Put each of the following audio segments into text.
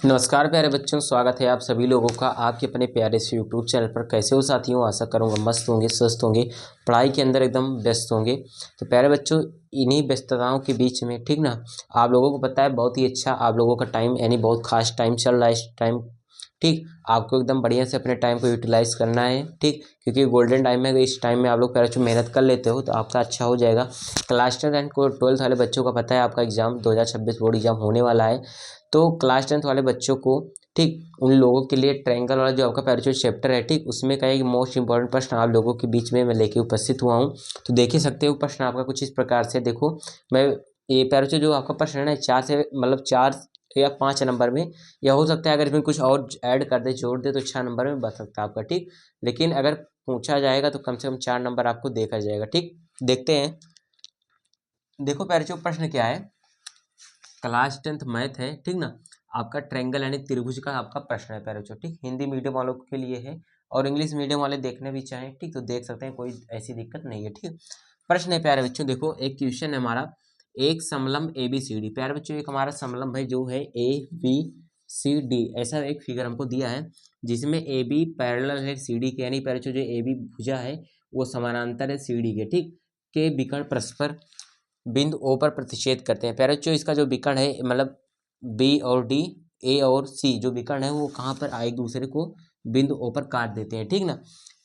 नमस्कार प्यारे बच्चों, स्वागत है आप सभी लोगों का आपके अपने प्यारे से यूट्यूब चैनल पर। कैसे हो साथियों? आशा करूँगा मस्त होंगे, स्वस्थ होंगे, पढ़ाई के अंदर एकदम व्यस्त होंगे। तो प्यारे बच्चों, इन्हीं व्यस्तताओं के बीच में ठीक ना, आप लोगों को पता है बहुत ही अच्छा आप लोगों का टाइम यानी बहुत खास टाइम चल रहा है इस टाइम। ठीक, आपको एकदम बढ़िया से अपने टाइम को यूटिलाइज़ करना है। ठीक, क्योंकि गोल्डन टाइम है। इस टाइम में आप लोग प्यारे बच्चों मेहनत कर लेते हो तो आपका अच्छा हो जाएगा। क्लास 10 एंड 12th वाले बच्चों का पता है आपका एग्ज़ाम 2026 बोर्ड एग्ज़ाम होने वाला है। तो क्लास 10th वाले बच्चों को ठीक, उन लोगों के लिए ट्रायंगल वाला जो आपका पैराचो चैप्टर है, ठीक, उसमें का एक मोस्ट इंपॉर्टेंट प्रश्न आप लोगों के बीच में मैं लेके उपस्थित हुआ हूँ। तो देख ही सकते हो प्रश्न आपका कुछ इस प्रकार से। देखो, मैं ये पैराचो जो आपका प्रश्न है ना, 4 से मतलब 4 या 5 नंबर में, या हो सकता है अगर इसमें कुछ और ऐड कर दे, जोड़ दे, तो 6 नंबर में बच सकता है आपका। ठीक, लेकिन अगर पूछा जाएगा तो कम से कम 4 नंबर आपको देखा जाएगा। ठीक, देखते हैं। देखो पैराचो प्रश्न क्या है, क्लास 10th मैथ है, ठीक ना। आपका ट्रायंगल यानी त्रिभुज का आपका प्रश्न है पैराचो। ठीक, हिंदी मीडियम वालों के लिए है और इंग्लिश मीडियम वाले देखने भी चाहें ठीक तो देख सकते हैं, कोई ऐसी दिक्कत नहीं है। ठीक, प्रश्न है प्यारे बच्चों, देखो एक क्वेश्चन है हमारा, एक समलंब ए बी सी डी। प्यारे बच्चों, एक हमारा समलंब है जो है ए बी सी डी, ऐसा एक फिगर हमको दिया है जिसमें ए बी पैरेलल है सी डी के, यानी प्यारे बच्चों जो ए बी भुजा है वो समानांतर है सी डी के। ठीक, के विकर्ण परस्पर बिंदु ओ पर प्रतिच्छेद करते हैं। प्यारे बच्चों, इसका जो विकर्ण है मतलब बी और डी, ए और सी जो विकर्ण है वो कहाँ पर एक दूसरे को बिंदु ओ पर काट देते हैं। ठीक ना,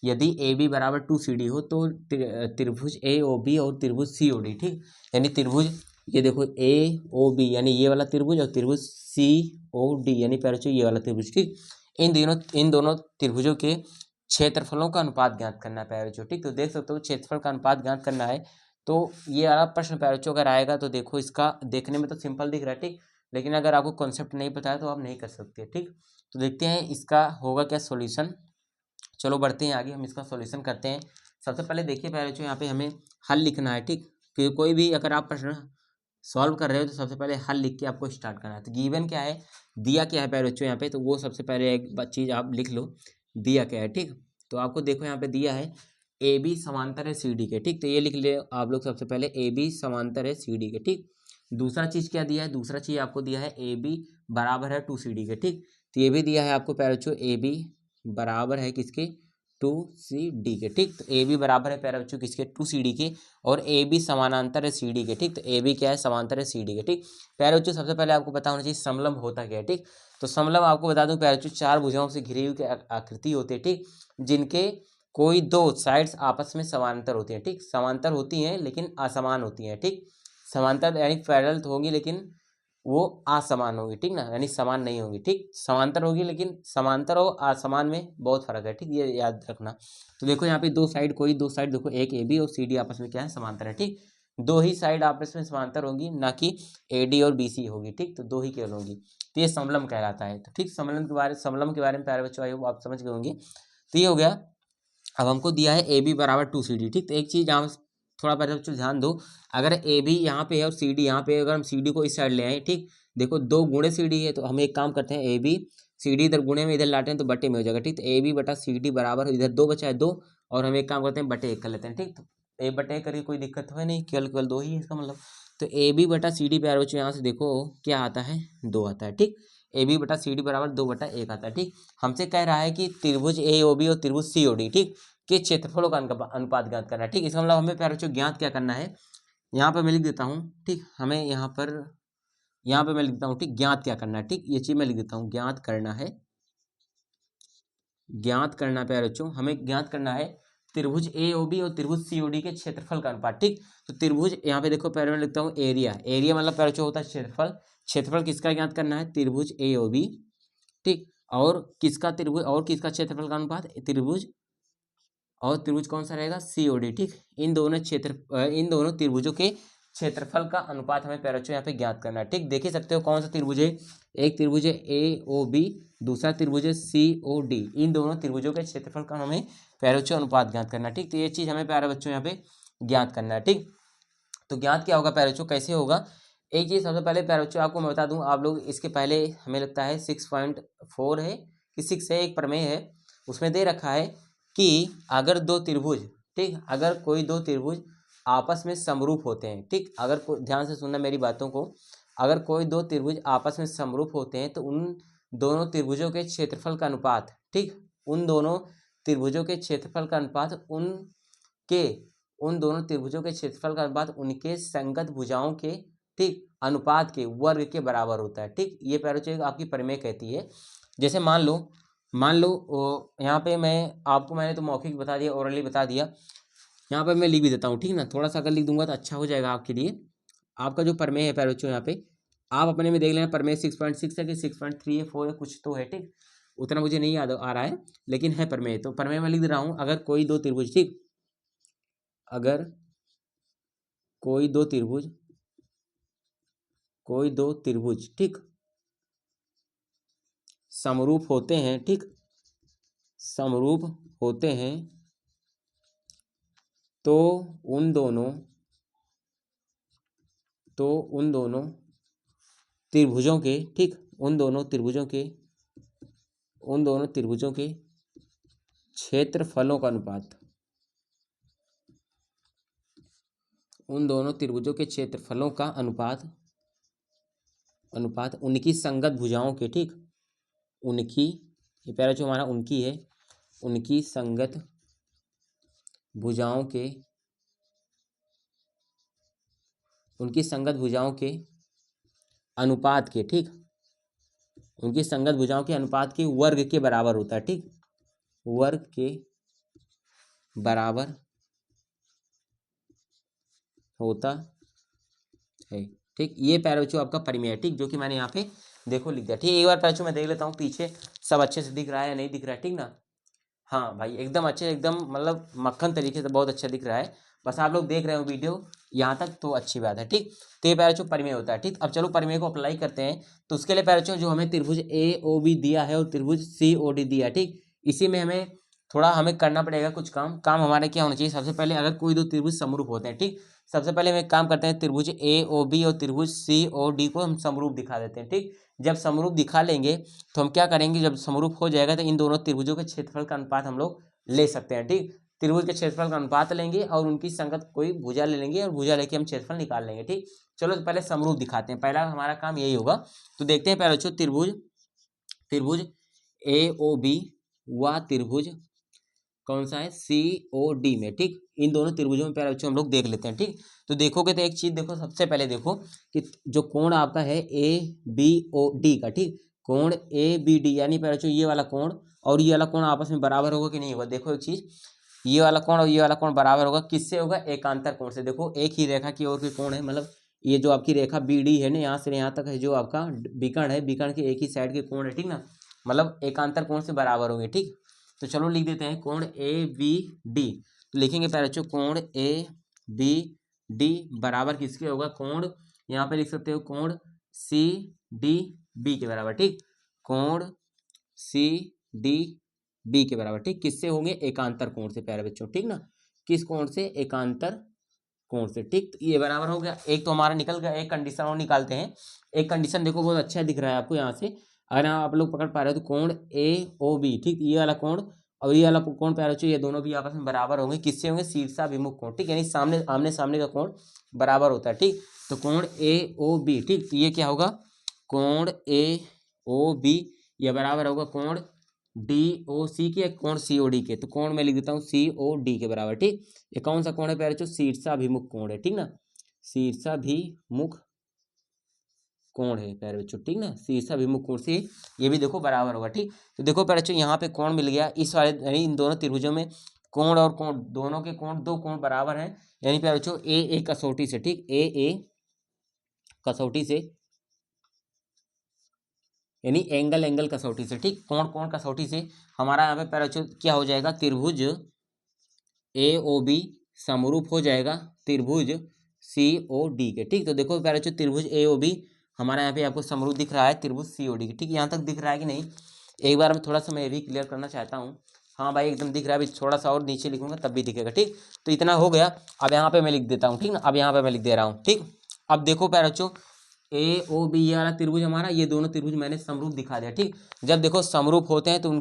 यदि ए बी बराबर 2 CD हो तो त्रिभुज ए ओ बी और त्रिभुज सी ओ डी, ठीक, यानी त्रिभुज ये देखो ए ओ बी यानी ये वाला त्रिभुज और त्रिभुज सी ओ डी यानी प्यारे बच्चों ये वाला त्रिभुज। ठीक, इन दोनों त्रिभुजों के क्षेत्रफलों का अनुपात ज्ञात करना है प्यारे बच्चों। ठीक, तो देख सकते हो क्षेत्रफल का अनुपात ज्ञात करना है। तो ये वाला प्रश्न प्यारे बच्चों अगर आएगा तो देखो, इसका देखने में तो सिंपल दिख रहा है, ठीक, लेकिन अगर आपको कॉन्सेप्ट नहीं पता है तो आप नहीं कर सकते। ठीक, तो देखते हैं इसका होगा क्या सॉल्यूशन। चलो बढ़ते हैं आगे, हम इसका सॉल्यूशन करते हैं। सबसे पहले देखिए प्यारे बच्चों, यहाँ पे हमें हल लिखना है। ठीक, कि कोई भी अगर आप प्रश्न सॉल्व कर रहे हो तो सबसे पहले हल लिख के आपको स्टार्ट करना है। तो गिवन क्या है, दिया क्या है प्यारे बच्चों यहाँ पे, तो वो सबसे पहले एक चीज़ आप लिख लो, दिया क्या है। ठीक, तो आपको देखो यहाँ पे दिया है ए बी समांतर है सी डी के। ठीक, तो ये लिख ले आप लोग सबसे पहले, ए बी समांतर है सी डी के। ठीक, दूसरा चीज़ क्या दिया है, दूसरा चीज़ आपको दिया है ए बी बराबर है 2CD के। ठीक, तो ये भी दिया है आपको प्यारे बच्चों, ए बी बराबर है किसके, 2CD के। ठीक, तो ए बी बराबर है प्यारे बच्चों किसके, 2CD के, और ए बी समानांतर है सी डी के। ठीक, तो ए बी क्या है, समांतर है सी डी के। ठीक, प्यारे बच्चों सबसे पहले आपको पता होना चाहिए समलंब होता क्या है। ठीक, तो समलंब आपको बता दूं प्यारे बच्चों, 4 भुजाओं से घिरी हुई आकृति होती है। ठीक, जिनके कोई 2 साइड्स आपस में समांतर होती हैं। ठीक, समांतर होती हैं लेकिन असमान होती हैं। ठीक, समांतर यानी पैरेलल तो होंगी लेकिन वो असमान होगी। ठीक ना, यानी समान नहीं होगी। ठीक, समांतर होगी लेकिन समांतर और असमान में बहुत फर्क है। ठीक, ये याद रखना। तो देखो यहाँ पे दो साइड देखो, एक ए बी और सी डी आपस में क्या है, समांतर है। ठीक, दो ही साइड आपस में समांतर होगी, ना कि ए डी और बी सी होगी। ठीक, तो दो ही केवल होगी, तो ये समलंब कहलाता है। तो ठीक, समलंब के बारे में प्यारे बच्चों आइए आप समझ गए होंगे। तो ये हो गया। अब हमको दिया है ए बी बराबर 2CD। ठीक, तो एक चीज़ आप थोड़ा पहले बच्चों ध्यान दो, अगर ए बी यहाँ पे है और सी डी यहाँ पे है, अगर हम सी डी को इस साइड ले आए, ठीक, देखो 2 गुणे सी डी है, तो हम एक काम करते हैं, ए बी सी डी इधर गुणे में इधर लाते हैं तो बटे में हो जाएगा। ठीक, तो ए बी बटा सी डी बराबर इधर 2 बचा है 2, और हम एक काम करते हैं बटे 1 कर लेते हैं। ठीक, तो ए बटे करिए, कोई दिक्कत तो है नहीं, केवल केवल 2 ही है इसका मतलब। तो ए बी बटा सी डी प्यारे बच्चों यहाँ से देखो क्या आता है, 2 आता है। ठीक, ए बी बटा सी डी बराबर 2/1 आता है। ठीक, हमसे कह रहा है कि त्रिभुज ए ओ बी और त्रिभुज सी ओ डी, ठीक, के क्षेत्रफलों का अनुपात ज्ञात करना है। ठीक, इसका मतलब हमें प्यारे बच्चों ज्ञात क्या करना है, यहाँ पे मैं लिख देता हूँ। ठीक, हमें यहाँ पे मैं लिख देता हूँ। ठीक, ज्ञात क्या करना है, ठीक, ये चीज मैं लिख देता हूँ, ज्ञात करना है, ज्ञात करना है प्यारे बच्चों, हमें ज्ञात करना है त्रिभुज ए ओ बी और त्रिभुज सी ओ डी के क्षेत्रफल का अनुपात। ठीक, तो त्रिभुज यहाँ पे देखो पहले मैं लिखता हूँ एरिया, एरिया मतलब प्यारे बच्चों होता है क्षेत्रफल, क्षेत्रफल किसका ज्ञात करना है, त्रिभुज ए ओ बी। ठीक, और किसका त्रिभुज और किसका क्षेत्रफल का अनुपात, त्रिभुज, और त्रिभुज कौन सा रहेगा, सीओडी। ठीक, इन दोनों त्रिभुजों के क्षेत्रफल का अनुपात हमें प्यारे बच्चों यहाँ पे ज्ञात करना है। ठीक, देख ही सकते हो कौन सा त्रिभुज है, एक त्रिभुज है ए ओ बी, दूसरा त्रिभुज है सी ओ डी, इन दोनों त्रिभुजों के क्षेत्रफल का हमें प्यारे बच्चों अनुपात ज्ञात करना है। ठीक, तो ये चीज़ हमें प्यारे बच्चों यहाँ पे ज्ञात करना है। ठीक, तो ज्ञात क्या होगा प्यारे बच्चों, कैसे होगा, एक चीज़ सबसे पहले प्यारे बच्चों आपको मैं बता दूं, आप लोग इसके पहले हमें लगता है 6.4 है कि 6 है, एक प्रमेय है उसमें दे रखा है कि अगर दो त्रिभुज, ठीक, अगर कोई दो त्रिभुज आपस में समरूप होते हैं, ठीक, अगर ध्यान से सुनना मेरी बातों को, अगर कोई दो त्रिभुज आपस में समरूप होते हैं तो उन दोनों त्रिभुजों के क्षेत्रफल का अनुपात, ठीक, उन दोनों त्रिभुजों के क्षेत्रफल का अनुपात उन दोनों त्रिभुजों के क्षेत्रफल का अनुपात उनके संगत भुजाओं के, ठीक, अनुपात के वर्ग के बराबर होता है, ठीक। ये पैरों आपकी प्रमेय कहती है। जैसे मान लो यहाँ पे मैंने तो मौखिक बता दिया, ओरली बता दिया, यहाँ पे मैं लिख भी देता हूँ, ठीक ना। थोड़ा सा अगर लिख दूंगा तो अच्छा हो जाएगा आपके लिए। आपका जो प्रमेय है पैरों यहाँ पे आप अपने में देख लेना, प्रमेय 6.6 है कि 6.3 है, 4 है, कुछ तो है, ठीक। उतना मुझे नहीं याद आ रहा है, लेकिन है प्रमेय। तो प्रमेय में लिख दे रहा हूँ, अगर कोई दो त्रिभुज, ठीक, अगर कोई दो त्रिभुज, ठीक, समरूप होते हैं, ठीक, समरूप होते हैं, तो उन दोनों त्रिभुजों के, ठीक, उन दोनों त्रिभुजों के क्षेत्रफलों का अनुपात, उन दोनों त्रिभुजों के क्षेत्रफलों का अनुपात उनकी संगत भुजाओं के, ठीक, उनकी, ये पहला जो हमारा उनकी है, उनकी संगत भुजाओं के अनुपात के, ठीक, उनकी संगत भुजाओं के अनुपात के वर्ग के बराबर होता है, ठीक, वर्ग के बराबर होता है, ठीक। ये पैराचो आपका परिमेय है, ठीक, जो कि मैंने यहाँ पे देखो लिख दिया, ठीक। एक बार पैराचो मैं देख लेता हूँ पीछे सब अच्छे से दिख रहा है या नहीं दिख रहा है, ठीक ना। हाँ भाई एकदम अच्छे, एकदम मतलब मक्खन तरीके से बहुत अच्छा दिख रहा है। बस आप लोग देख रहे हो वीडियो यहाँ तक तो अच्छी बात है, ठीक। तो ये पैराचो परिमेय होता है, ठीक। अब चलो परिमेय को अप्लाई करते हैं। तो उसके लिए पैराचो जो हमें त्रिभुज AOB दिया है और त्रिभुज COD दिया है, ठीक, इसी में हमें करना पड़ेगा कुछ काम हमारे क्या होना चाहिए। सबसे पहले अगर कोई दो त्रिभुज समरूप होते हैं, ठीक, सबसे पहले हम एक काम करते हैं, त्रिभुज AOB और त्रिभुज COD को हम समरूप दिखा देते हैं, ठीक। जब समरूप दिखा लेंगे तो हम क्या करेंगे, जब समरूप हो जाएगा तो इन दोनों त्रिभुजों के क्षेत्रफल का अनुपात हम लोग ले सकते हैं, ठीक। त्रिभुज के क्षेत्रफल का अनुपात लेंगे और उनकी संगत कोई भुजा ले लेंगे और भुजा लेके हम क्षेत्रफल निकाल लेंगे, ठीक। चलो तो पहले समरूप दिखाते हैं, पहला हमारा काम यही होगा। तो देखते हैं पहले त्रिभुज AOB व त्रिभुज कौन सा है COD में, ठीक। इन दोनों त्रिभुजों में पहले बच्चों हम लोग देख लेते हैं, ठीक। तो देखोगे तो एक चीज देखो, सबसे पहले देखो कि जो कोण आपका है ABOD का, ठीक, कोण ABD यानी पहले बच्चों ये वाला कोण और ये वाला कोण आपस में बराबर होगा कि नहीं होगा। देखो एक चीज, ये वाला कोण और ये वाला कोण बराबर होगा, किससे होगा, एकांतर कोण से। देखो एक ही रेखा की ओर के कोण है, मतलब ये जो आपकी रेखा BD है ना, यहाँ से यहाँ तक है जो आपका विकर्ण है, विकर्ण के एक ही साइड के कोण है, ठीक ना, मतलब एकांतर कोण से बराबर होंगे, ठीक। तो चलो लिख देते हैं कोण ABD। तो लिखेंगे पहले बच्चों कोण ABD बराबर किसके होगा, कोण यहाँ पे लिख सकते हो कोण CDB के बराबर, ठीक, कोण CDB के बराबर, ठीक। किससे होंगे, एकांतर कोण से प्यारे बच्चों, ठीक ना। किस कोण से, एकांतर कोण से, ठीक। तो ये बराबर हो गया, एक तो हमारा निकल गया। एक कंडीशन और निकालते हैं। एक कंडीशन देखो बहुत अच्छा दिख रहा है आपको यहाँ से, अगर आप लोग पकड़ पा रहे हो तो कोण AOB, ठीक, ये वाला कोण और ये वाला कोण प्यारे बच्चों ये दोनों भी आपस में बराबर होंगे, किससे होंगे, शीर्षाभिमुख कोण, ठीक, यानी सामने आमने सामने का कोण बराबर होता है, ठीक। तो कोण AOB, ठीक, ये क्या होगा, कोण AOB ये बराबर होगा कोण DOC के, कोण COD के। तो कोण मैं लिख देता हूँ COD के बराबर, ठीक। ये कौन सा कोण है प्यारे बच्चों, शीर्षाभिमुख कोण है, ठीक ना, शीर्षाभिमुख कोण है प्यारे बच्चों, ठीक ना, शीर्षाभिमुख कोण से ये भी देखो बराबर होगा, ठीक। तो देखो प्यारे बच्चों यहाँ पे कोण मिल गया, इस वाले यानी इन दोनों त्रिभुजों में कोण और कोण दोनों के कोण, दो कोण बराबर हैं, यानी प्यारे बच्चों A कसौटी से, ठीक, A कसौटी से यानी एंगल कसौटी से, ठीक, कोण कसौटी से हमारा यहाँ पे प्यारे बच्चों क्या हो जाएगा, त्रिभुज AOB समरूप हो जाएगा त्रिभुज COD के, ठीक। तो देखो प्यारे बच्चों त्रिभुज AOB हमारा यहाँ पे आपको समरूप दिख रहा है त्रिभुज COD के, ठीक। यहाँ तक दिख रहा है कि नहीं, एक बार मैं थोड़ा सा मैं भी क्लियर करना चाहता हूँ। हाँ भाई एकदम दिख रहा है, अभी थोड़ा सा और नीचे लिखूंगा तब भी दिखेगा, ठीक। तो इतना हो गया, अब यहाँ पे मैं लिख देता हूँ, ठीक ना, अब यहाँ पे मैं लिख दे रहा हूँ, ठीक। अब देखो प्यारे बच्चों AOB ये वाला त्रिभुज हमारा, ये दोनों त्रिभुज मैंने समरूप दिखा दिया, ठीक। जब देखो समरूप होते हैं तो उन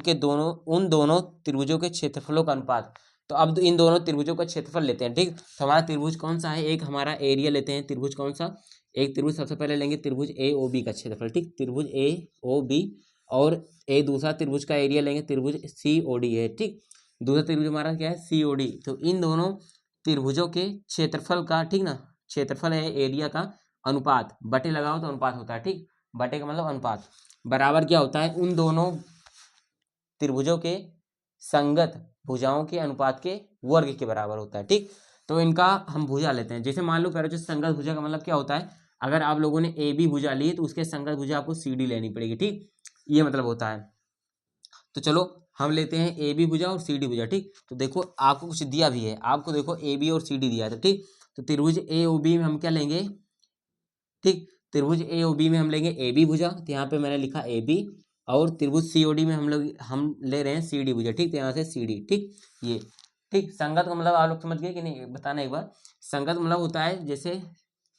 दोनों त्रिभुजों के क्षेत्रफलों का अनुपात। तो अब इन दोनों त्रिभुजों का क्षेत्रफल लेते हैं, ठीक। तो हमारा त्रिभुज कौन सा है, एक हमारा एरिया लेते हैं, त्रिभुज कौन सा, एक त्रिभुज सबसे पहले लेंगे त्रिभुज AOB का क्षेत्रफल, ठीक, त्रिभुज AOB और ए दूसरा त्रिभुज का एरिया लेंगे, त्रिभुज COD है, ठीक। दूसरा त्रिभुज हमारा क्या है, COD। तो इन दोनों त्रिभुजों के क्षेत्रफल का, ठीक ना, क्षेत्रफल है एरिया का अनुपात, बटे लगाओ तो अनुपात होता है, ठीक। बटे का मतलब अनुपात, बराबर क्या होता है, उन दोनों त्रिभुजों के संगत भुजाओं के अनुपात के वर्ग के बराबर होता है, ठीक। तो इनका हम भुजा लेते हैं। जैसे मान लो कह रहे हो संगत भुजा का मतलब क्या होता है, अगर आप लोगों ने AB भुजा ली तो उसके संगत भुजा आपको CD लेनी पड़ेगी, ठीक। ये मतलब होता है। तो चलो हम लेते हैं AB भुजा और CD भुजा, ठीक। तो देखो आपको कुछ दिया भी है, आपको देखो AB और CD दिया था, ठीक। तो त्रिभुज AOB में हम क्या लेंगे, ठीक। त्रिभुज AOB में हम लेंगे AB भुजा, तो यहाँ पे मैंने लिखा AB। और त्रिभुज COD में हम ले रहे हैं CD भुजा, ठीक। तो यहाँ से CD, ठीक। ये ठीक, संगत का मतलब आप लोग समझ गए कि नहीं, बताना एक बार। संगत मतलब होता है जैसे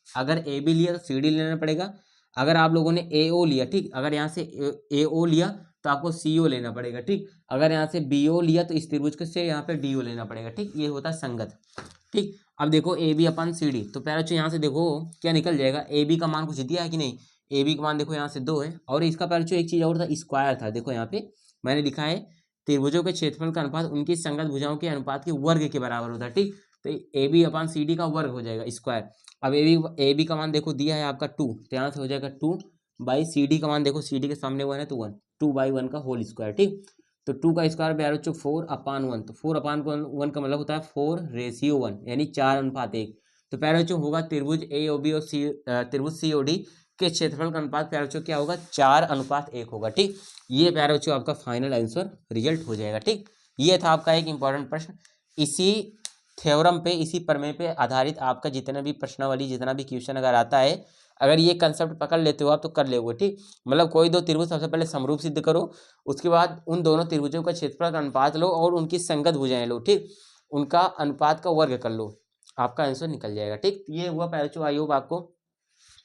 अगर AB लिया तो CD लेना पड़ेगा, अगर आप लोगों ने AO लिया, ठीक, अगर यहाँ से AO लिया तो आपको CO लेना पड़ेगा, ठीक। अगर यहाँ से BO लिया तो इस त्रिभुज से यहाँ पे DO लेना पड़ेगा, ठीक। ये होता है संगत, ठीक। अब देखो AB अपन CD, तो पहले बच्चों यहाँ से देखो क्या निकल जाएगा, AB का मान कुछ दिया है कि नहीं, AB का मान देखो यहाँ से 2 है, और इसका पहले बच्चों एक चीज और था, स्क्वायर था। देखो यहाँ पे मैंने लिखा है त्रिभुजों के क्षेत्रफल का अनुपात उनकी संगत भुजाओं के अनुपात के वर्ग के बराबर होता है, ठीक। तो AB अपन CD का वर्ग हो जाएगा, स्क्वायर। अब AB का मान देखो दिया है आपका 2, तो यहाँ से हो जाएगा 2 बाई CD का मान देखो CD के सामने 1 है तो 1, 2/1 का होल स्क्वायर, ठीक। तो 2 का स्क्वायर प्यारे बच्चों 4/1, तो 4/1 का मतलब होता है 4:1, यानी 4:1। तो प्यारे बच्चों होगा त्रिभुज AOB और त्रिभुज COD के क्षेत्रफल का अनुपात प्यारे बच्चों क्या होगा, 4:1 होगा, ठीक। ये प्यारे बच्चों आपका फाइनल आंसर रिजल्ट हो जाएगा, ठीक। ये था आपका एक इंपॉर्टेंट प्रश्न। इसी थ्योरम पे, इसी प्रमेय पे आधारित आपका जितना भी प्रश्नावली, जितना भी क्वेश्चन अगर आता है, अगर ये कंसेप्ट पकड़ लेते हो आप तो कर लेगे, ठीक। मतलब कोई दो त्रिभुज सबसे पहले समरूप सिद्ध करो, उसके बाद उन दोनों त्रिभुजों का क्षेत्रफल का अनुपात लो और उनकी संगत भुजाएं लो, ठीक। उनका अनुपात का वर्ग कर लो, आपका आंसर निकल जाएगा, ठीक। ये हुआ पैरचो। आई होप आपको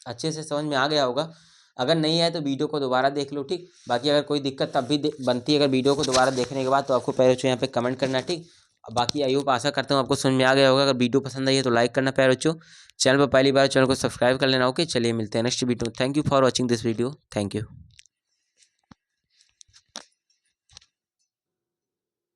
अच्छे से समझ में आ गया होगा। अगर नहीं आए तो वीडियो को दोबारा देख लो, ठीक। बाकी अगर कोई दिक्कत तब भी बनती है अगर वीडियो को दोबारा देखने के बाद, तो आपको पैरचो यहाँ पे कमेंट करना, ठीक। बाकी आई होप आशा करता हूँ आपको समझ में आ गया होगा। अगर वीडियो पसंद आई है तो लाइक करना प्यारे बच्चों, चैनल पर पहली बार चैनल को सब्सक्राइब कर लेना। ओके, चलिए मिलते हैं next video. Thank you for watching this video, thank you.